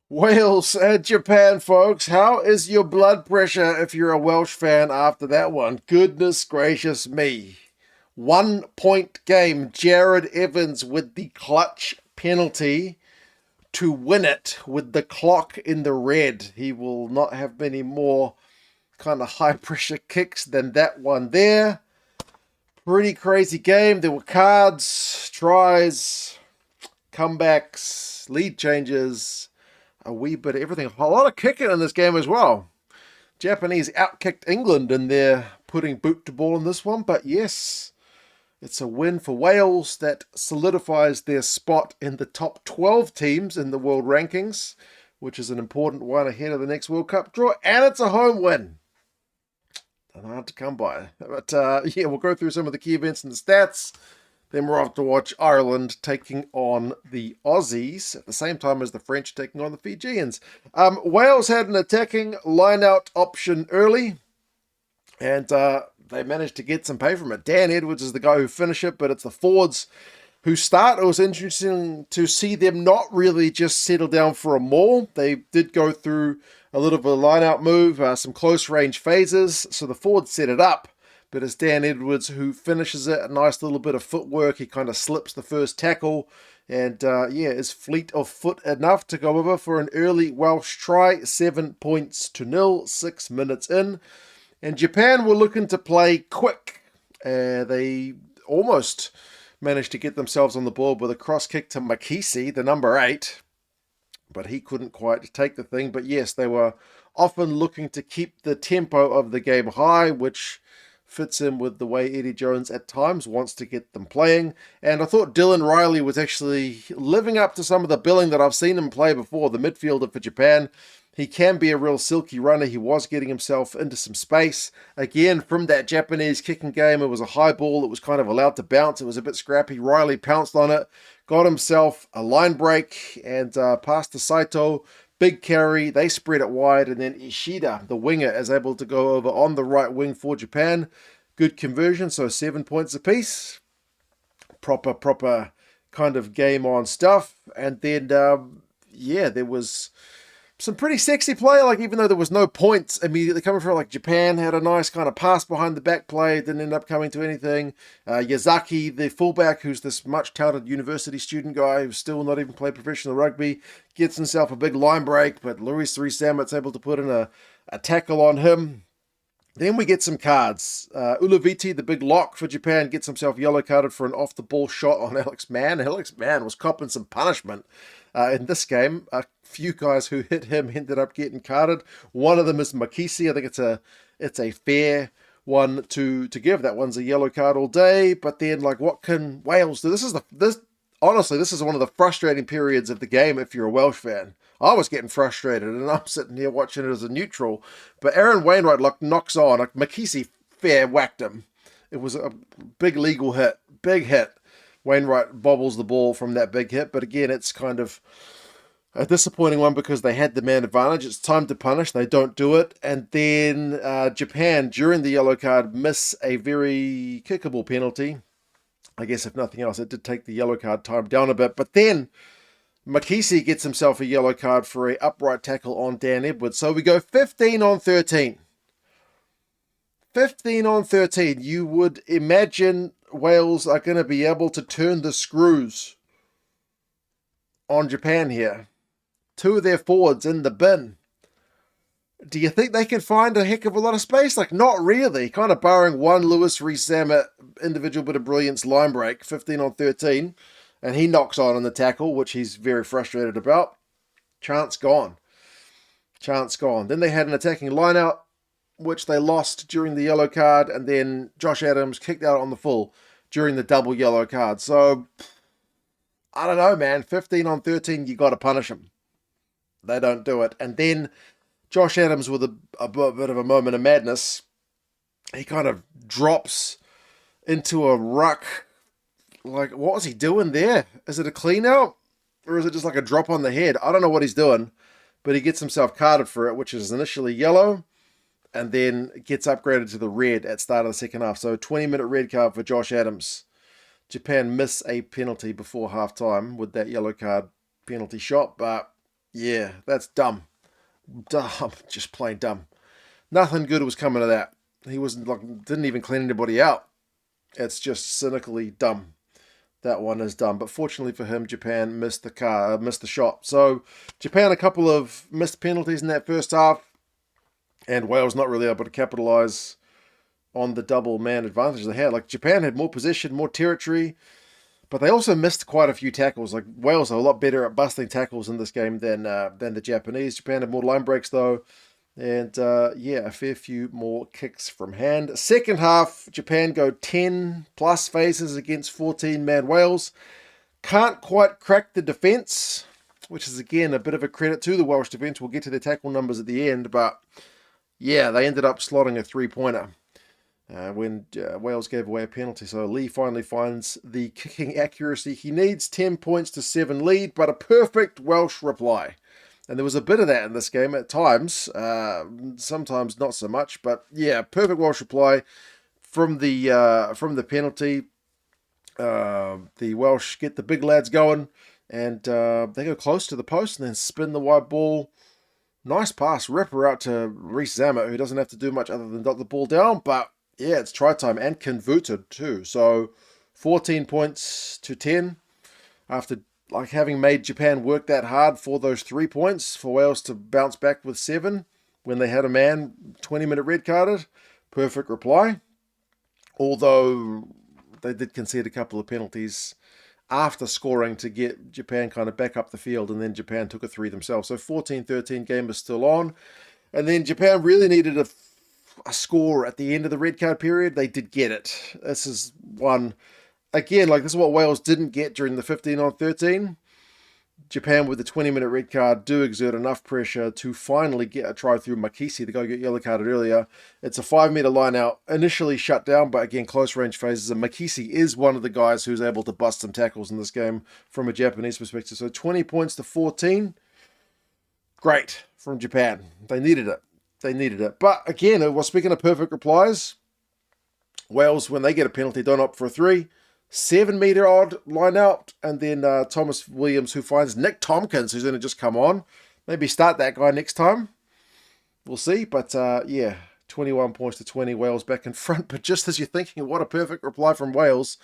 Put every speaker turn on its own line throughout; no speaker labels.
Wales and Japan, folks. How is your blood pressure if you're a Welsh fan after that one? Goodness gracious me. 1 point game. Jared Evans with the clutch penalty to win it with the clock in the red. He will not have many more kind of high pressure kicks than that one there. Pretty crazy game. There were cards, tries, comebacks, lead changes, a wee bit of everything. A lot of kicking in this game as well. Japanese outkicked England and they're putting boot to ball in this one. But yes, it's a win for Wales that solidifies their spot in the top 12 teams in the world rankings, which is an important one ahead of the next World Cup draw. And it's a home win. And hard to come by. But yeah, we'll go through some of the key events and the stats. Then we're off to watch Ireland taking on the Aussies at the same time as the French taking on the Fijians. Wales had an attacking line-out option early, and they managed to get some pay from it. Dan Edwards is the guy who finished it, but it's the forwards who start. It was interesting to see them not really just settle down for a maul. They did go through a little bit of a line-out move, some close-range phases, so the forwards set it up. But it's Dan Edwards who finishes it. A nice little bit of footwork. He kind of slips the first tackle. And yeah, is fleet of foot enough to go over for an early Welsh try. 7 points to 0, 6 minutes in. And Japan were looking to play quick. They almost managed to get themselves on the board with a cross kick to Makisi, the number 8. But he couldn't quite take the thing. But yes, they were often looking to keep the tempo of the game high, which fits in with the way Eddie Jones at times wants to get them playing. And I thought Dylan Riley was actually living up to some of the billing that I've seen him play before, the midfielder for Japan. He can be a real silky runner. He was getting himself into some space. Again, from that Japanese kicking game, it was a high ball. It was kind of allowed to bounce. It was a bit scrappy. Riley pounced on it, got himself a line break, and passed to Saito. Big carry, they spread it wide, and then Ishida, the winger, is able to go over on the right wing for Japan. Good conversion, so 7 points apiece. Proper kind of game on stuff. And then, yeah, there was some pretty sexy play, like even though there was no points immediately coming from, like Japan had a nice kind of pass behind the back play, didn't end up coming to anything. Yazaki, the fullback, who's this much touted university student guy who's still not even played professional rugby, gets himself a big line break, but Luis Rees-Zammit's able to put in a tackle on him. Then we get some cards. Ulaviti, the big lock for Japan, gets himself yellow carded for an off-the-ball shot on Alex Mann. Alex Mann was copping some punishment in this game. A few guys who hit him ended up getting carded. One of them is Makisi. I think it's a fair one to give. That one's a yellow card all day. But then, like, what can Wales do? Honestly, this is one of the frustrating periods of the game if you're a Welsh fan. I was getting frustrated, and I'm sitting here watching it as a neutral. But Aaron Wainwright knocks on. Makisi fair whacked him. It was a big legal hit. Big hit. Wainwright bobbles the ball from that big hit. But again, it's kind of a disappointing one because they had the man advantage. It's time to punish. They don't do it. And then Japan, during the yellow card, miss a very kickable penalty. I guess if nothing else, it did take the yellow card time down a bit. But then Makisi gets himself a yellow card for a upright tackle on Dan Edwards. So we go 15 on 13. 15 on 13. You would imagine Wales are going to be able to turn the screws on Japan here. 2 of their forwards in the bin. Do you think they can find a heck of a lot of space? Like, not really. Kind of barring one Luis Rees-Zammit individual bit of brilliance line break, 15 on 13. And he knocks on the tackle, which he's very frustrated about. Chance gone. Chance gone. Then they had an attacking line-out, which they lost during the yellow card. And then Josh Adams kicked out on the full during the double yellow card. So, I don't know, man. 15 on 13, you got to punish them. They don't do it. And then Josh Adams, with a bit of a moment of madness, he kind of drops into a ruck. Like, what was he doing there? Is it a clean out? Or is it just like a drop on the head? I don't know what he's doing. But he gets himself carded for it, which is initially yellow, and then gets upgraded to the red at start of the second half. So 20-minute red card for Josh Adams. Japan miss a penalty before halftime with that yellow card penalty shot, but Yeah, that's dumb. Dumb. Just plain dumb. Nothing good was coming of that. He wasn't like, didn't even clean anybody out. It's just cynically dumb. That one is dumb. But fortunately for him, Japan missed the shot. So Japan a couple of missed penalties in that first half, and Wales not really able to capitalise on the double man advantage they had. Like Japan had more possession, more territory, but they also missed quite a few tackles. Like Wales are a lot better at busting tackles in this game than the Japanese. Japan had more line breaks though, and yeah, a fair few more kicks from hand. Second half, Japan go 10 plus phases against 14 man Wales. Can't quite crack the defence, which is again a bit of a credit to the Welsh defence. We'll get to their tackle numbers at the end, but yeah, they ended up slotting a three-pointer when Wales gave away a penalty. So Lee finally finds the kicking accuracy he needs. 10 points to 7 lead, but a perfect Welsh reply. And there was a bit of that in this game at times, sometimes not so much. But yeah, perfect Welsh reply from the penalty. The Welsh get the big lads going, and they go close to the post and then spin the wide ball. Nice pass, ripper out to Reece Zammit, who doesn't have to do much other than dot the ball down. But yeah, it's try time and converted too. So 14 points to 10 after like having made Japan work that hard for those 3 points for Wales to bounce back with 7 when they had a man 20-minute red carded. Perfect reply. Although they did concede a couple of penalties after scoring to get Japan kind of back up the field, and then Japan took a 3 themselves. So 14-13 game is still on. And then Japan really needed a score at the end of the red card period. They did get it. This is one, again, like this is what Wales didn't get during the 15-13. Japan with the 20-minute red card do exert enough pressure to finally get a try through Makisi, the guy who got yellow carded earlier. It's a 5-meter line out, initially shut down, but again, close range phases. And Makisi is one of the guys who's able to bust some tackles in this game from a Japanese perspective. So 20 points to 14. Great from Japan. They needed it. They needed it. But again, well, speaking of perfect replies, Wales, when they get a penalty, don't opt for a 3. 7-meter odd line out, and then Thomas Williams, who finds Nick Tompkins, who's going to just come on. Maybe start that guy next time. We'll see. But yeah, 21 points to 20, Wales back in front. But just as you're thinking, what a perfect reply from Wales,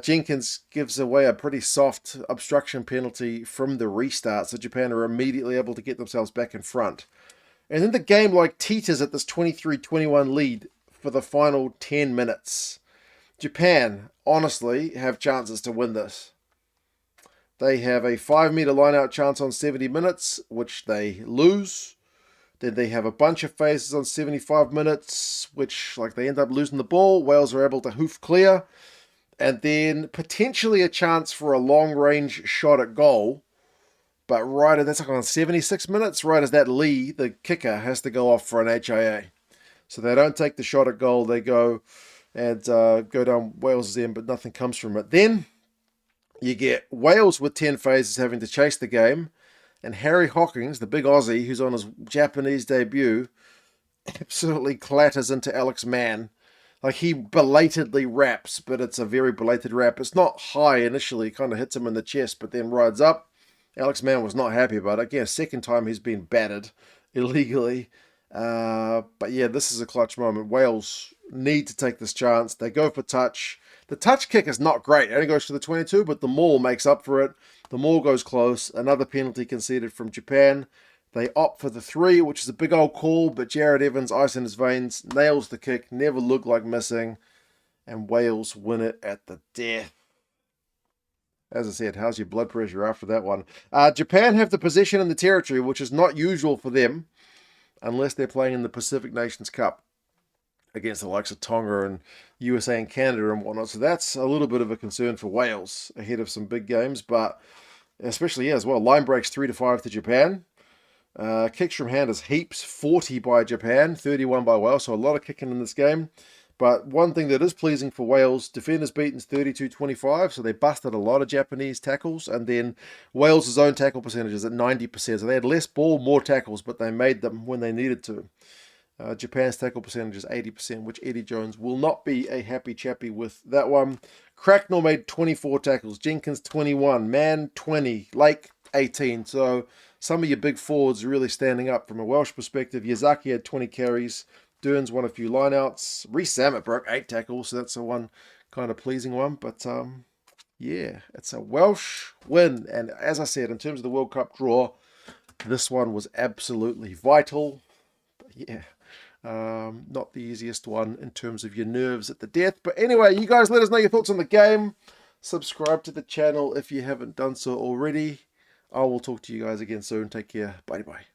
Jenkins gives away a pretty soft obstruction penalty from the restart, so Japan are immediately able to get themselves back in front. And then the game like teeters at this 23-21 lead for the final 10 minutes. Japan, honestly, have chances to win this. They have a 5-meter line-out chance on 70 minutes, which they lose. Then they have a bunch of phases on 75 minutes, which like they end up losing the ball. Wales are able to hoof clear. And then potentially a chance for a long-range shot at goal. But that's like on 76 minutes, right as that Lee, the kicker, has to go off for an HIA. So they don't take the shot at goal. They go and go down Wales' end, but nothing comes from it. Then you get Wales with 10 phases having to chase the game, and Harry Hawkins, the big Aussie who's on his Japanese debut, absolutely clatters into Alex Mann. Like he belatedly wraps, but it's a very belated wrap. It's not high initially, kind of hits him in the chest, but then rides up. Alex Mann was not happy about it. Again, second time he's been battered illegally. But yeah, this is a clutch moment. Wales need to take this chance. They go for touch. The touch kick is not great. It only goes to the 22, but the maul makes up for it. The maul goes close. Another penalty conceded from Japan. They opt for the 3, which is a big old call, but Jared Evans, ice in his veins, nails the kick, never looked like missing, and Wales win it at the death. As I said, how's your blood pressure after that one? Japan have the possession in the territory, which is not usual for them, unless they're playing in the Pacific Nations Cup against the likes of Tonga and USA and Canada and whatnot. So that's a little bit of a concern for Wales ahead of some big games, but especially, as well, line breaks 3-5 to Japan. Kicks from hand is heaps, 40 by Japan, 31 by Wales, so a lot of kicking in this game. But one thing that is pleasing for Wales, defenders beaten 32-25, so they busted a lot of Japanese tackles, and then Wales' own tackle percentage is at 90%, so they had less ball, more tackles, but they made them when they needed to. Japan's tackle percentage is 80%, which Eddie Jones will not be a happy chappy with that one. Cracknell made 24 tackles, Jenkins 21, Mann 20, Lake 18, so some of your big forwards really standing up from a Welsh perspective. Yazaki had 20 carries. Dearns won a few lineouts. Reece Zammit broke 8 tackles, so that's a one kind of pleasing one. But yeah, it's a Welsh win. And as I said, in terms of the World Cup draw, this one was absolutely vital. But yeah, not the easiest one in terms of your nerves at the death. But anyway, you guys let us know your thoughts on the game. Subscribe to the channel if you haven't done so already. I will talk to you guys again soon. Take care. Bye-bye.